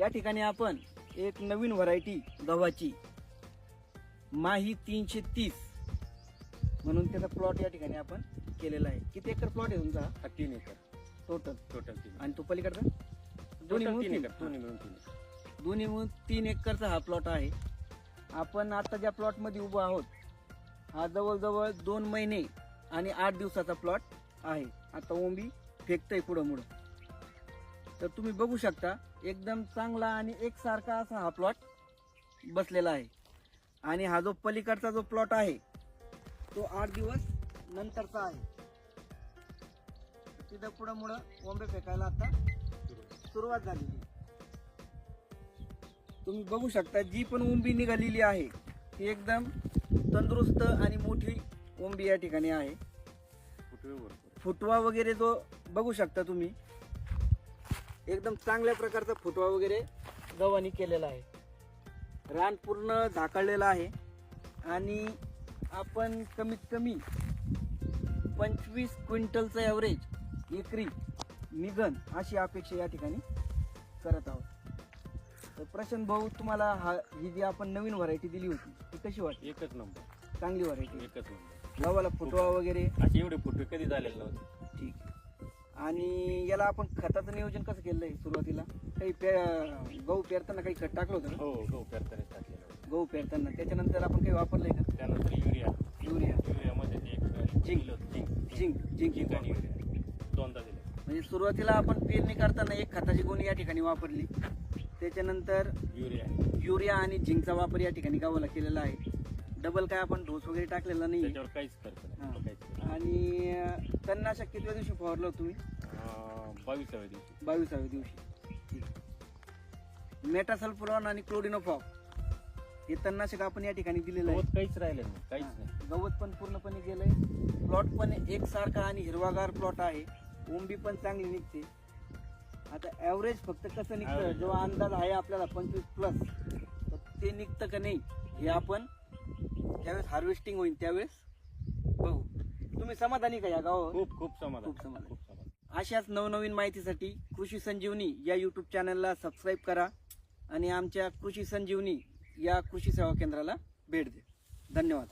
या ठिकाणी आपण एक नवीन व्हरायटी गव्हाची माही 330 म्हणून त्याचा प्लॉट या ठिकाणी आपण केलेला आहे. किती एकर प्लॉट आहे तुमचा? 3 एकर टोटल 3. आणि तो पलीकडचा दोन्ही मिळून 3 तीन. एकर. दोन्ही मिळून 3 एकर. दोन्ही मिळून 3 एकरचा हा प्लॉट आहे. आपण आता ज्या प्लॉट मध्ये उभा आहोत हा जवळजवळ 2 महिने आणि 8 दिवसाचा प्लॉट आहे. आता ओंबी फेकतय पुढं मुळं, तर तुम्ही बघू शकता एकदम चांगला आणि एकसारखा असा हा प्लॉट बसलेला आहे. आणि हा जो पलीकडचा जो प्लॉट आहे तो 8 दिवस नंतरचा आहे. तिथं पुढं मुळं ओंबे फेकायला आता सुरुवात झालेली. तुम्ही बघू शकता जी पण ओंबी निघालेली आहे ती एकदम तंदुरुस्त आणि मोठी ओंबी या ठिकाणी आहे. फुटवा वगैरे जो बघू शकता तुम्ही एकदम चांगल्या प्रकारचा फुटवा वगैरे गव्हाणी केलेला आहे. रान पूर्ण झाकळलेलं आहे आणि आपण कमीत कमी 25 क्विंटलचं ॲव्हरेज एकरी निघन अशी अपेक्षा या ठिकाणी करत आहोत. तर प्रशांत भाऊ तुम्हाला ही जी आपण नवीन व्हरायटी दिली होती ती कशी वाटली? एकच नंबर. चांगली व्हरायटी. एकच नंबर. गव्हाला फुटवा वगैरे असे एवढे फुटवे कधी झालेले नव्हते. ठीक आहे. आणि याला आपण खताचं नियोजन कसं केलंय? सुरुवातीला काही गहू पेरताना काही खत टाकलं होतं का? हो गहू पेरताना टाकलेलं होतं. गहू पेरताना त्याच्यानंतर आपण काही वापरलंय का? त्यानंतर युरिया. युरिया युरियामध्ये ते एक झिंक आणि युरिया दोनदा दिले. म्हणजे सुरुवातीला आपण पेरणी करताना एक खताची गोणी या ठिकाणी वापरली, त्याच्यानंतर युरिया आणि झिंकचा वापर या ठिकाणी गव्हाला केलेला आहे. डबल काय आपण डोस वगैरे टाकलेला नाही. त्याच्यावर काहीच खर्च नाही. आणि तणनाशक कितव्या दिवशी फवारलं होतं तुम्ही? 22व्या दिवशी. 22व्या दिवशी. मेटासल्फोरॉन आणि क्लोरिनोफॉस हे तणनाशक आपण या ठिकाणी दिलेलं आहे. काहीच राहिलं नाही. काहीच नाही. गवत पण पूर्णपणे गेलंय. प्लॉट पण एकसारखा आणि हिरवागार प्लॉट आहे. ओंबी पण चांगली निघते. आता ॲव्हरेज फक्त कसं निघतं, जो अंदाज आहे आपल्याला 25+, तर ते निघतं का नाही हे आपण ज्यावेळेस हार्वेस्टिंग होईल त्यावेळेस बघू. तुम्ही समाधानी का या गावावर? खूप खूप समाधान. खूप समाधान. अशाच नवनवीन माहितीसाठी कृषी संजीवनी या यूट्यूब चॅनलला सबस्क्राईब करा आणि आमच्या कृषी संजीवनी या कृषी सेवा केंद्राला भेट द्या. धन्यवाद.